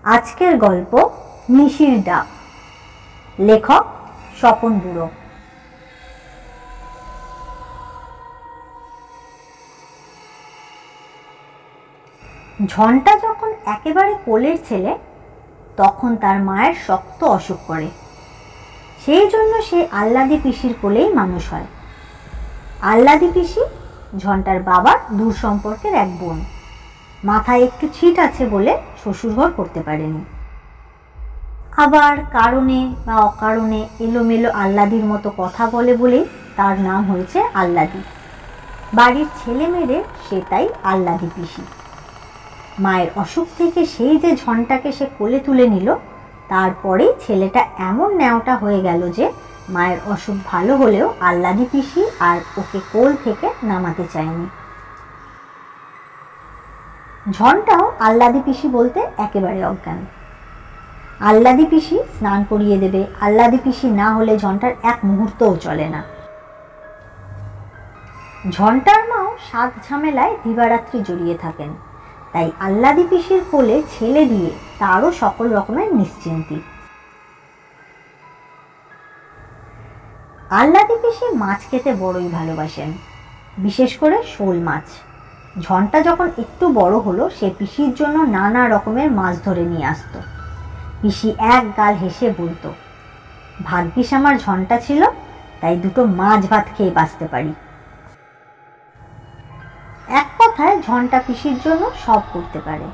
আজকের গল্প নিশির ডাক। লেখক স্বপন বুড়ো। ঝন্টা যখন একেবারে কোলের ছেলে তখন তার মায়ের শক্ত অসুখ করে। সেই জন্য সে আল্লাদি পিসির কোলেই মানুষ হয়। আল্লাদি পিসি ঝন্টার বাবার দূর সম্পর্কের এক বোন। মাথায় একটু ছিট আছে বলে শ্বশুরঘর করতে পারেনি। আবার কারণে বা অকারণে এলোমেলো আল্লাদির মতো কথা বলে বলেই তার নাম হয়েছে আল্লাদি। বাড়ির ছেলে মেয়েদের সে তাই আল্লাদি পিসি। মায়ের অসুখ থেকে সেই যে ঝন্টাকে সে কোলে তুলে নিল, তারপরেই ছেলেটা এমন ন্যাওটা হয়ে গেল যে মায়ের অসুখ ভালো হলেও আল্লাদি পিসি আর ওকে কোল থেকে নামাতে চায়নি। ঝন্টাও আল্লাদি পিসি বলতে একেবারে অজ্ঞান। আল্লাদি পিসি স্নান করিয়ে দেবে, আল্লাদি পিসি না হলে ঝন্টার এক মুহূর্তও চলে না। ঝন্টার মাও সাত ঝামেলায় দিবারাত্রি জড়িয়ে থাকেন, তাই আল্লাদি পিসির কোলে ছেলে দিয়ে তারও সকল রকমের নিশ্চিন্তি। আল্লাদি পিসি মাছ খেতে বড়ই ভালোবাসেন, বিশেষ করে শোল মাছ। ঝন্টা যখন একটু বড় হলো সে পিসির জন্য নানা রকমের মাছ ধরে নিয়ে আসতো। পিসি এক গাল হেসে বলতো, ভাগ্যিস আমার ঝন্টা ছিল, তাই দুটো মাছ ভাত খেয়ে বাঁচতে পারি। এক কথায় ঝন্টা পিসির জন্য সব করতে পারে,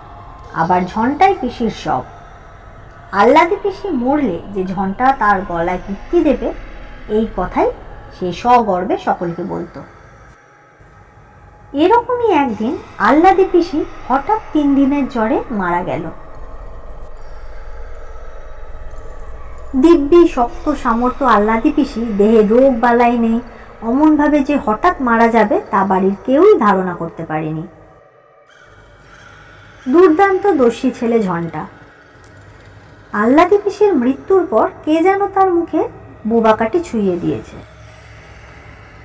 আবার ঝন্টাই পিসির সব। আল্লাদি পিসি মরলে যে ঝন্টা তার গলায় কীর্তি দেবে, এই কথাই সে সগর্বে সকলকে বলতো। এরকমই একদিন আল্লাদি পিসি হঠাৎ 3 দিনের জ্বরে মারা গেল। দিব্যি শক্ত সামর্থ্য আল্লাদি পিসি, দেহে রোগ বালাই নেই, অমন ভাবে যে হঠাৎ মারা যাবে তা বাড়ির কেউই ধারণা করতে পারেনি। দুর্দান্ত দস্যি ছেলে ঝন্টা। আল্লাদি পিসির মৃত্যুর পর কে যেন তার মুখে বোবাকাটি ছুঁয়ে দিয়েছে।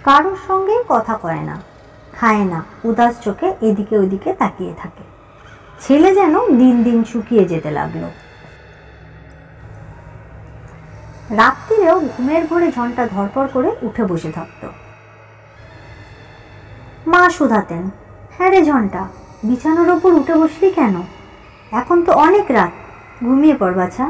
কারোর সঙ্গে কথা কয় না, খায় না, উদাস চোখে এদিকে ওদিকে তাকিয়ে থাকে। ছেলে যেন দিন দিন শুকিয়ে যেতে লাগলো। রাত্রিরেও ঘুমের ঘোরে ঝন্টা ধরপড় করে উঠে বসে থাকত। মা শুধাতেন, হ্যাঁ রে ঝন্টা, বিছানার ওপর উঠে বসলি কেন? এখন তো অনেক রাত, ঘুমিয়ে পড় বাছা।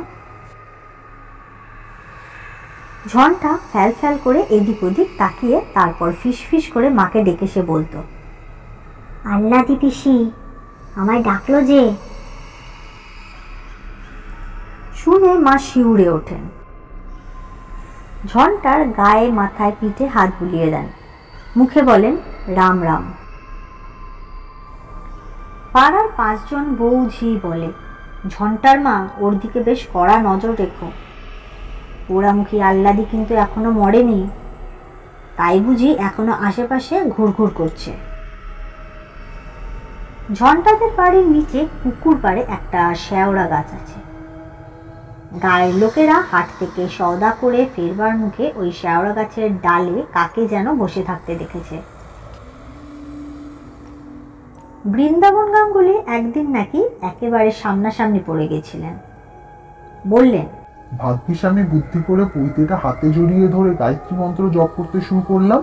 ঝন্টা ফ্যাল ফ্যাল করে এদিক ওদিক তাকিয়ে তারপর ফিস ফিস করে মাকে ডেকে সে বলতো, আল্লাদি পিসি আমায় ডাকলো যে। শুনে মা শিউরে ওঠেন। ঝন্টার গায়ে মাথায় পিঠে হাত বুলিয়ে দেন, মুখে বলেন রাম রাম। পাড়ার 5 জন বউ ঝি বলে, ঝন্টার মা ওর দিকে বেশ কড়া নজর রেখো, পোড়ামুখী আল্লাদি কিন্তু এখনো মরেনি, তাই বুঝি এখনো আশেপাশে ঘুরঘুর করছে। ঝন্টাদের বাড়ির নিচে পুকুর পাড়ে একটা শেওড়া গাছ আছে। গায়ের লোকেরা হাট থেকে সওদা করে ফেরবার মুখে ওই শেওড়া গাছের ডালে কাকে যেন বসে থাকতে দেখেছে। বৃন্দাবন গাঙ্গুলি একদিন নাকি একেবারে সামনাসামনি পড়ে গেছিলেন। বললেন, ভাগ্যিস আমি বুদ্ধি করে পৈতেটা হাতে জড়িয়ে ধরে গায়ত্রী মন্ত্র জপ করতে শুরু করলাম,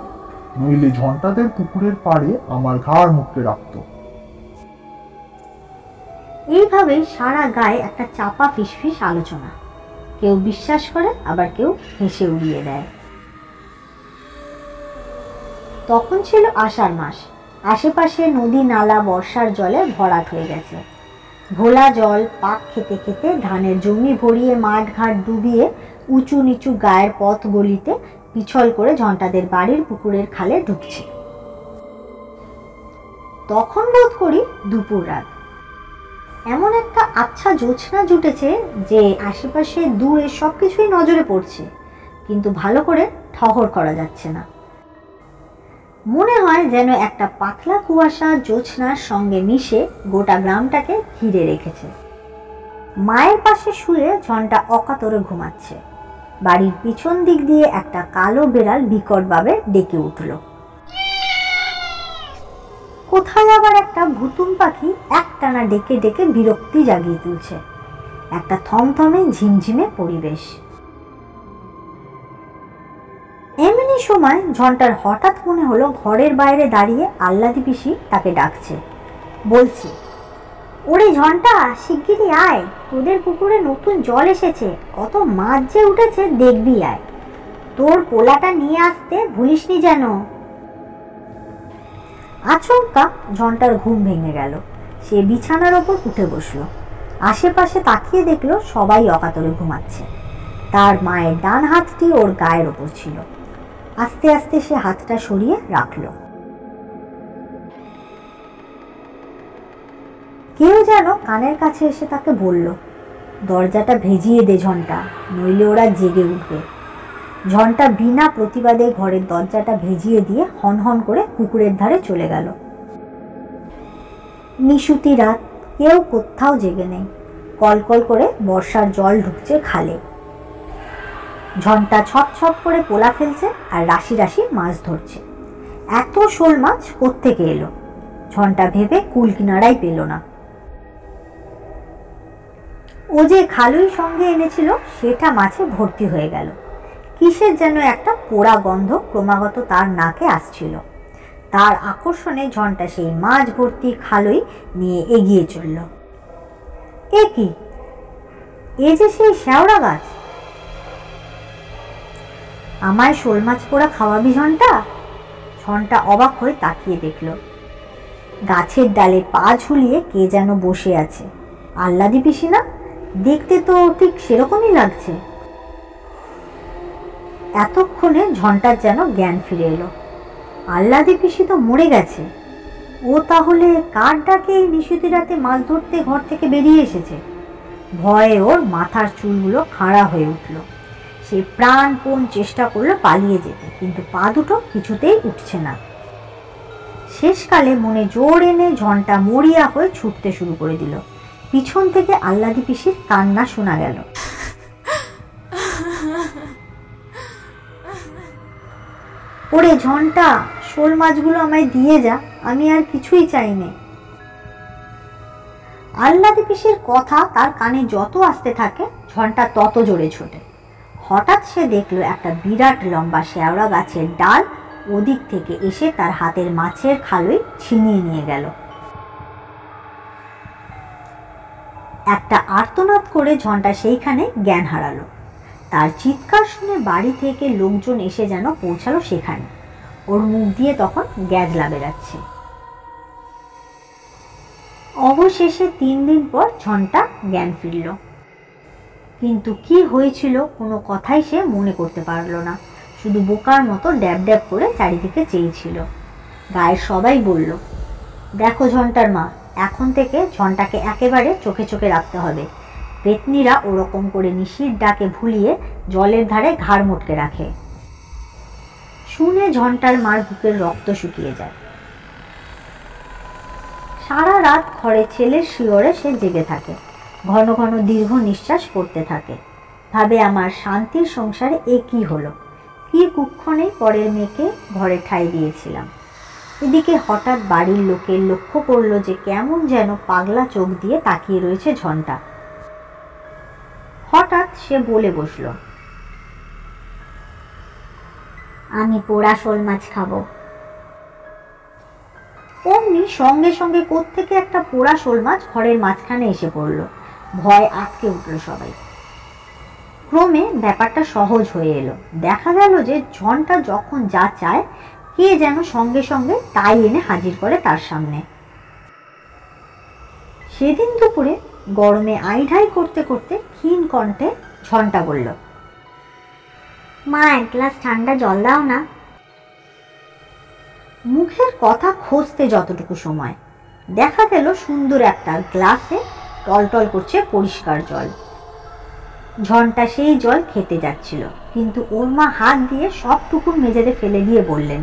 নইলে ঝন্টাদের পুকুরের পাড়ে আমার ঘাড় মুখে রাখত। এইভাবে সারা গায়ে একটা চাপা ফিসফিস আলোচনা। কেউ বিশ্বাস করে, আবার কেউ হেসে উড়িয়ে দেয়। তখন ছিল আষাঢ় মাস। আশেপাশে নদী নালা বর্ষার জলে ভরাট হয়ে গেছে। ঘোলা জল পাক খেতে খেতে ধানের জমি ভরিয়ে মাঠ ঘাট ডুবিয়ে উঁচু নিচু গায়ের পথ গলিতে পিছল করে ঝন্টাদের বাড়ির পুকুরের খালে ঢুকছে। তখন বোধ করি দুপুর রাত। এমন একটা আচ্ছা জ্যোৎস্না জুটেছে যে আশেপাশে দূরে সবকিছুই নজরে পড়ছে, কিন্তু ভালো করে ঠহর করা যাচ্ছে না। মনে হয় যেন একটা পাতলা কুয়াশা জ্যোৎস্নার সঙ্গে মিশে গোটা গ্রামটাকে ঘিরে রেখেছে। মায়ের পাশে শুয়ে ঝন্টা অকাতরে ঘুমাচ্ছে। বাড়ির পিছন দিক দিয়ে একটা কালো বেড়াল বিকটভাবে ডেকে উঠল। কোথায় আবার একটা ভুতুম পাখি একটানা ডেকে ডেকে বিরক্তি জাগিয়ে তুলছে। একটা থমথমে ঝিমঝিমে পরিবেশ। এমনি সময় ঝন্টার হঠাৎ মনে হলো ঘরের বাইরে দাঁড়িয়ে আল্লাদি পিসি তাকে ডাকছে, বলছে, ওরে ঝন্টা, শিগগিরই আয়, তোদের পুকুরে নতুন জল এসেছে, কত মাছ যে উঠেছে দেখবি আয়, তোর পোলাটা নিয়ে আসতে ভুলিসনি যেন। আচমকা ঝন্টার ঘুম ভেঙে গেল। সে বিছানার ওপর উঠে বসলো। আশেপাশে তাকিয়ে দেখলো সবাই অকাতরে ঘুমাচ্ছে। তার মায়ের ডান হাতটি ওর গায়ের ওপর ছিল। আস্তে আস্তে সে হাতটা সরিয়ে রাখলো। কেউ যেন কানের কাছে এসে তাকে বলল, দরজাটা ভেজিয়ে দে ঝন্টা, নইলে ওরা জেগে উঠবে। ঝন্টা বিনা প্রতিবাদে ঘরের দরজাটা ভেজিয়ে দিয়ে হনহন করে পুকুরের ধারে চলে গেল। নিশুতি রাত, কেউ কোথাও জেগে নেই। কলকল করে বর্ষার জল ঢুকছে খালে। ঝন্টা ছপ ছপ করে পোলা ফেলছে আর রাশি রাশি মাছ ধরছে। এত শোল মাছ কোত্থেকে এলো? ঝন্টা ভেবে কুল কিনারাই পেল না। ও যে খালুই সঙ্গে এনেছিল সেটা মাছে ভর্তি হয়ে গেল। কিসের যেন একটা পোড়া গন্ধ ক্রমাগত তার নাকে আসছিল। তার আকর্ষণে ঝন্টা সেই মাছ ভর্তি খালুই নিয়ে এগিয়ে চলল। এ কি? এ যে সেই শ্যাওড়া গাছ। আমায় শোল মাছ পোড়া খাওয়াবি ঝন্টা? ঝন্টা অবাক হয়ে তাকিয়ে দেখল। গাছের ডালে পা ঝুলিয়ে কে যেন বসে আছে। আল্লাদি পিসি না? দেখতে তো ঠিক সেরকমই লাগছে। এতক্ষণে ঝন্টার যেন জ্ঞান ফিরে এলো। আল্লাদি পিসি তো মরে গেছে। ও তাহলে কার ডাকে এই নিশুতি রাতে মাছ ধরতে ঘর থেকে বেরিয়ে এসেছে? ভয়ে ওর মাথার চুলগুলো খাড়া হয়ে উঠল। সে প্রাণপণ চেষ্টা করলো পালিয়ে যেতে, কিন্তু পা দুটো কিছুতেই উঠছে না। শেষকালে মনে জোর এনে ঝন্টা মরিয়া হয়ে ছুটতে শুরু করে দিল। পিছন থেকে আল্লাদি পিসির কান্না শোনা গেল। ওরে ঝন্টা, শোল মাছগুলো আমায় দিয়ে যা, আমি আর কিছুই চাই না। আল্লাদি পিসির কথা তার কানে যত আসতে থাকে ঝন্টা তত জোরে ছোটে। হঠাৎ সে দেখলো একটা বিরাট লম্বা শেওড়া গাছের ডাল ওদিক থেকে এসে তার হাতের মাছের খালুই ছিনিয়ে নিয়ে গেল। একটা আর্তনাদ করে ঝন্টা সেইখানে জ্ঞান হারালো। তার চিৎকার শুনে বাড়ি থেকে লোকজন এসে যেন পৌঁছালো সেখানে। ওর মুখ দিয়ে তখন গ্যাজলা বেরাচ্ছে। অবশেষে 3 দিন পর ঝন্টা জ্ঞান ফিরল, কিন্তু কি হয়েছিল কোনো কথাই সে মনে করতে পারল না। শুধু বোকার মতো ড্যাব ড্যাব করে চারিদিকে চেয়েছিল। গায়ের সবাই বলল, দেখো ঝন্টার মা, এখন থেকে ঝন্টাকে একেবারে চোখে চোখে রাখতে হবে। পেতনিরা ওরকম করে নিশির ডাকে ভুলিয়ে জলের ধারে ঘাড় মোটকে রাখে। শুনে ঝন্টার মার বুকের রক্ত শুকিয়ে যায়। সারা রাত ঘরে ছেলের শিয়রে সে জেগে থাকে। ঘন ঘন দীর্ঘ নিঃশ্বাস পড়তে থাকে। ভাবে, আমার শান্তির সংসারে এ কি হলো? কি কুক্ষণে পরের মেয়েকে ঘরে ঠাঁই দিয়েছিলাম। এদিকে হঠাৎ বাড়ির লোকের লক্ষ্য করলো যে কেমন যেন পাগলা চোখ দিয়ে তাকিয়ে রয়েছে ঝন্টা। হঠাৎ সে বলে বসল, আমি পোড়া শোল মাছ খাবো। অমনি সঙ্গে সঙ্গে কোত্থেকে একটা পোড়া শোল মাছ ঘরের মাঝখানে এসে পড়ল। ভয় আটকে উঠল সবাই। ক্রমে ব্যাপারটা সহজ হয়ে এলো। দেখা গেল যে ঝন্টা যখন যা চায় কে যেন সঙ্গে সঙ্গে তাই এনে হাজির করে তার সামনে। সেদিন দুপুরে গরমে আইঢাই করতে করতে ক্ষীণ কণ্ঠে ঝন্টা বলল, মা, এক গ্লাস ঠান্ডা জল দাও না। মুখের কথা খুঁজতে যতটুকু সময়, দেখা গেল সুন্দর একটা গ্লাসে টলটল করছে পরিষ্কার জল। ঝন্টা সেই জল খেতে যাচ্ছিল, কিন্তু ওর মা হাত দিয়ে সবটুকু মেঝেতে ফেলে দিয়ে বললেন,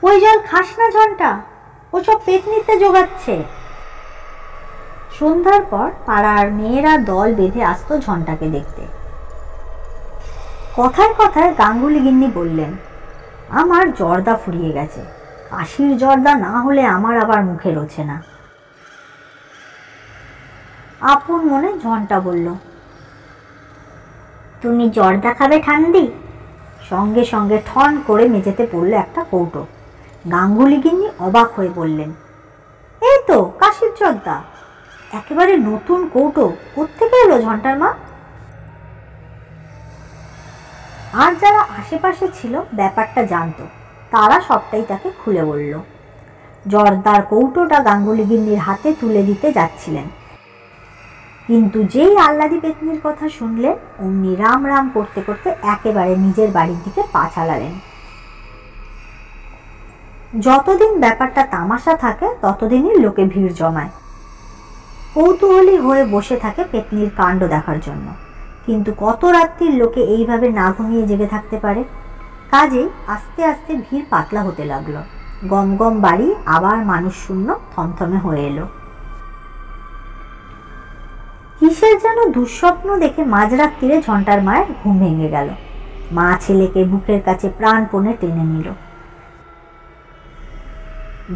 ওই জল খাস না ঝন্টা, ওসব পেতনিতে জোগাচ্ছে। সন্ধ্যার পর পাড়ার মেয়েরা দল বেঁধে আসতো ঝন্টাকে দেখতে। কথায় কথায় গাঙ্গুলি গিন্নি বললেন, আমার জর্দা ফুরিয়ে গেছে, কাশির জর্দা না হলে আমার আবার মুখে রোচে না। আপন মনে ঝন্টা বলল, তুমি জর্দা খাবে ঠান্ডি? সঙ্গে সঙ্গে ঠন করে মেঝেতে পড়ল একটা কৌটো। গাঙ্গুলি গিন্নি অবাক হয়ে বললেন, এই তো কাশির জর্দা, একেবারে নতুন কৌটো, কোত্থেকে এলো ঝন্টার মা? আর যারা আশেপাশে ছিল ব্যাপারটা জানতো, তারা সবটাই তাকে খুলে বলল। জর্দার কৌটোটা গাঙ্গুলি গিন্নির হাতে তুলে দিতে যাচ্ছিলেন, কিন্তু যেই আহ্লাদি পেতনির কথা শুনলেন অমনি রাম রাম করতে করতে একেবারে নিজের বাড়ির দিকে পা চালালেন। যতদিন ব্যাপারটা তামাশা থাকে ততদিনই লোকে ভিড় জমায়, কৌতূহলী হয়ে বসে থাকে পেতনির কাণ্ড দেখার জন্য। কিন্তু কত রাত্রির লোকে এইভাবে না ঘুমিয়ে জেগে থাকতে পারে? কাজেই আস্তে আস্তে ভিড় পাতলা হতে লাগলো। গম গম বাড়ি আবার মানুষ শূন্য থমথমে হয়ে এলো। কিসের যেন দুঃস্বপ্ন দেখে মাঝরাত্রিরে ঝন্টার মায়ের ঘুম ভেঙে গেল। মা ছেলেকে বুকের কাছে প্রাণপণে টেনে নিল।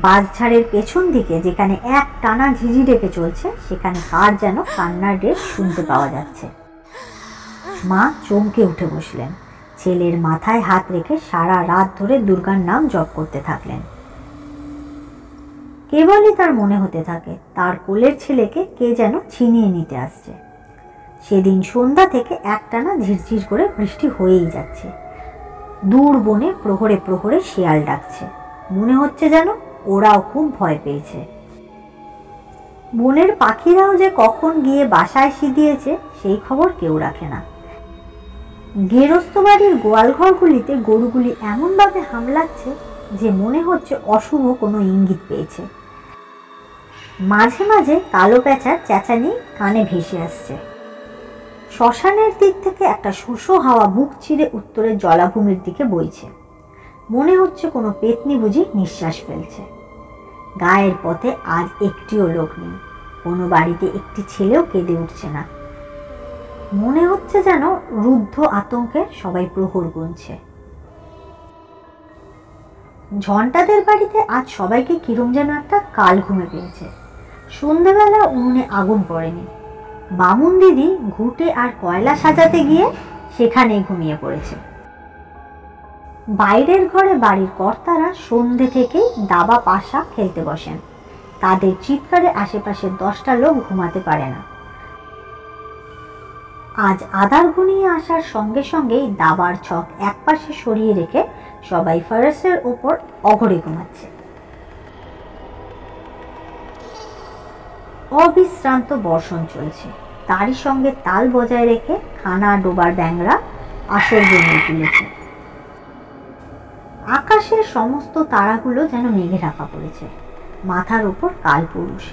বাঁশঝাড়ের পেছন দিকে যেখানে এক টানা ঝিঝি ডেকে চলছে, সেখানে কার যেন কান্নার রেশ শুনতে পাওয়া যাচ্ছে। মা চমকে উঠে বসলেন, ছেলের মাথায় হাত রেখে সারা রাত ধরে দুর্গার নাম জপ করতে থাকলেন। কেবলই তার মনে হতে থাকে তার কোলের ছেলেকে কে যেন ছিনিয়ে নিতে আসছে। সেদিন সন্ধ্যা থেকে একটানা ঝিরঝির করে বৃষ্টি হয়েই যাচ্ছে। দূর বনে প্রহরে প্রহরে শিয়াল ডাকছে, মনে হচ্ছে যেন ওরাও খুব ভয় পেয়েছে। বনের পাখিরাও যে কখন গিয়ে বাসায় সিদিয়েছে সেই খবর কেউ রাখে না। গেরস্ত বাড়ির গোয়ালঘরগুলিতে গরুগুলি এমনভাবে হামলাচ্ছে যে মনে হচ্ছে অশুভ কোনো ইঙ্গিত পেয়েছে। মাঝে মাঝে কালো প্যাঁচার চেঁচানি কানে ভেসে আসছে। শ্মশানের দিক থেকে একটা শোষো হাওয়া বুক চিরে উত্তরের জলাভূমির দিকে বইছে। মনে হচ্ছে কোনো পেতনি বুঝি নিঃশ্বাস ফেলছে। গায়ের পথে আজ একটিও লোক নেই, কোনো বাড়িতে একটি ছেলেও কেঁদে উঠছে না। মনে হচ্ছে যেন রুদ্ধ আতঙ্কে সবাই প্রহর গুনছে। ঝন্টাদের বাড়িতে আজ সবাইকে কিরম যেন একটা কাল ঘুমে পেয়েছে। সন্ধ্যাবেলা উনুনে আগুন পড়েনি। বামুন দিদি ঘুঁটে আর কয়লা সাজাতে গিয়ে সেখানেই ঘুমিয়ে পড়েছে। বাইরের ঘরে বাড়ির কর্তারা সন্ধে থেকেই দাবা পাশা খেলতে বসেন। তাদের চিৎকারে আশেপাশের 10টা লোক ঘুমাতে পারে না। আজ আধার ঘনিয়ে আসার সঙ্গে সঙ্গেই দাবার ছক একপাশে সরিয়ে রেখে সবাই ফারাসের ওপর অঘরে ঘুমাচ্ছে। অবিশ্রান্ত বর্ষণ চলছে, তারই সঙ্গে তাল বজায় রেখে খানা ডোবার ব্যাঙরা আসর জমিয়ে তুলেছে। আকাশের সমস্ত তারাগুলো যেন মেঘে ঢাকা পড়েছে। মাথার উপর কালপুরুষ,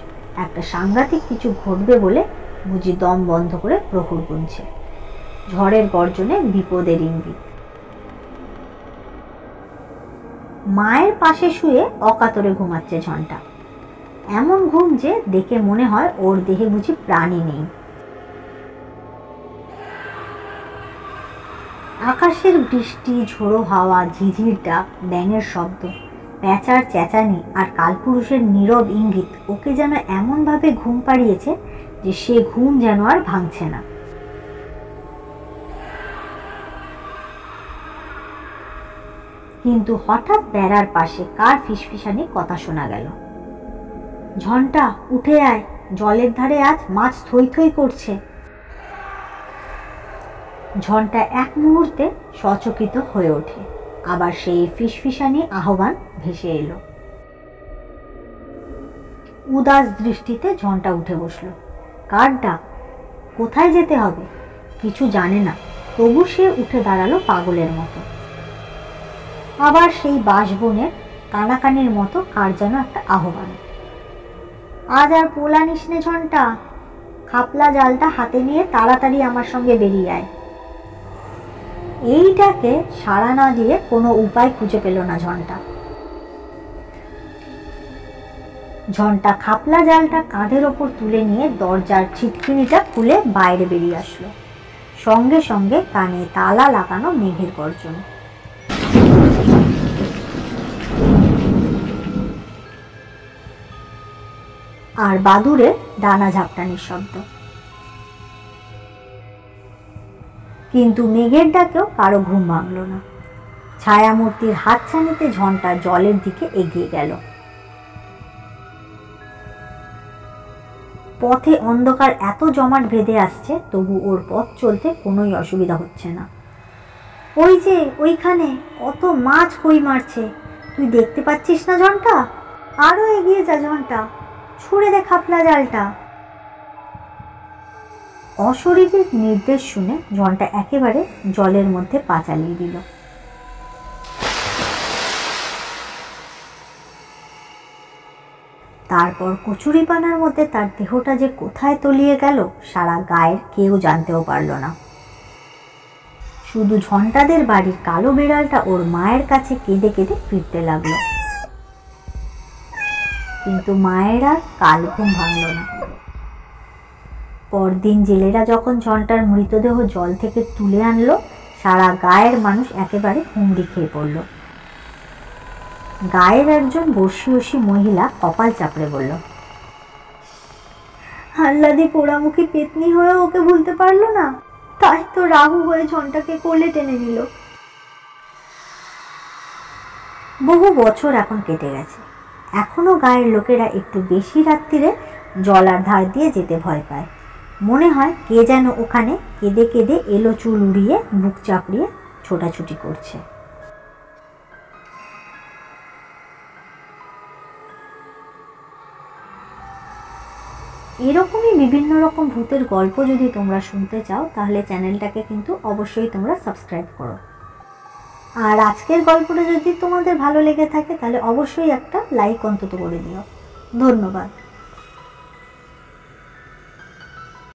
একটা সাংঘাতিক কিছু ঘটবে বলে বুঝি দম বন্ধ করে প্রহর গুনছে। ঝড়ের গর্জনে বিপদের ইঙ্গিত। মায়ের পাশে শুয়ে অকাতরে ঘুমাচ্ছে ঝন্টা। এমন ঘুম যে দেখে মনে হয় ওর দেহে বুঝি প্রাণী নেই। আকাশের বৃষ্টি, ঝোড়ো হাওয়া, ঝিঝির ডাক, ব্যাঙের শব্দ, প্যাঁচার চেঁচানি আর কালপুরুষের নীরব ইঙ্গিত ওকে যেন এমনভাবে ঘুম পাড়িয়েছে যে সে ঘুম যেন আর ভাঙছে না। কিন্তু হঠাৎ বেড়ার পাশে কার ফিসফিসানি কথা শোনা গেল। ঝন্টা, উঠে আয়, জলের ধারে আজ মাছ থই থই করছে। ঝন্টা এক মুহূর্তে সচকিত হয়ে ওঠে, আবার সেই ফিসফিসানি আহ্বান ভেসে এলো। উদাস দৃষ্টিতে ঝন্টা উঠে বসলো। কার ডাক? কোথায় যেতে হবে? কিছু জানে না, তবু সে উঠে দাঁড়ালো পাগলের মতো। আবার সেই বাঁশবনের কানাকানির মতো কার যেন একটা আহ্বান। আজ আর পোলা নিস নে ঝন্টা, খাপলা জালটা হাতে নিয়ে তাড়াতাড়ি আমার সঙ্গে বেরিয়ে আয়। এইটাকে সাড়া না দিয়ে কোনো উপায় খুঁজে পেল না ঝন্টা। ঝন্টা খাপলা জালটা কাঁধের ওপর তুলে নিয়ে দরজার ছিটকিনিটা খুলে বাইরে বেরিয়ে আসলো। সঙ্গে সঙ্গে কানে তালা লাগানো মেঘের গর্জন। আর বাদুড়ের ডানা ঝাপটানির শব্দ। কিন্তু মেঘের ডাকেও কারো ঘুম ভাঙল না। ছায়ামূর্তির হাতছানিতে ঝন্টা জলের দিকে এগিয়ে গেল। পথে অন্ধকার এত জমাট বেঁধে আসছে, তবু ওর পথ চলতে কোনোই অসুবিধা হচ্ছে না। ওই যে ওইখানে কত মাছ কই মারছে, তুই দেখতে পাচ্ছিস না ঝন্টা? আরো এগিয়ে যা ঝন্টা, ছুঁড়ে দে খাপলা জালটা। অশরীরীর নির্দেশ শুনে ঝন্টা একেবারে জলের মধ্যে পা চালিয়ে দিল। তারপর কচুরিপানার মধ্যে তার দেহটা যে কোথায় তলিয়ে গেল সারা গায়ের কেউ জানতেও পারল না। শুধু ঝন্টাদের বাড়ির কালো বিড়ালটা ওর মায়ের কাছে কেঁদে কেঁদে ফিরতে লাগলো। কিন্তু মায়ের আর কাল ঘুম ভাঙল না। পরদিন জেলেরা যখন ঝন্টার মৃতদেহ জল থেকে তুলে আনলো, সারা গায়ের মানুষ একেবারে হুমড়ি খেয়ে পড়ল। গায়ের একজন বর্ষীয়সী মহিলা কপাল চাপড়ে বলল, আহ্লাদি পোড়ামুখী পেতনি হয়ে ওকে ভুলতে পারলো না, তাই তো রাহু হয়ে ঝন্টাকে কোলে টেনে নিল। বহু বছর এখন কেটে গেছে, এখনো গায়ের লোকেরা একটু বেশি রাত্রিরে জলার ধার দিয়ে যেতে ভয় পায়। মনে হয় কে যেন ওখানে কেঁদে কেঁদে এলো চুল উড়িয়ে বুক চাপড়িয়ে ছোটাছুটি করছে। এরকমই বিভিন্ন রকম ভূতের গল্প যদি তোমরা শুনতে চাও, তাহলে চ্যানেলটাকে কিন্তু অবশ্যই তোমরা সাবস্ক্রাইব করো। আর আজকের গল্পটা যদি তোমাদের ভালো লেগে থাকে তাহলে অবশ্যই একটা লাইক অন্তত করে দিও। ধন্যবাদ।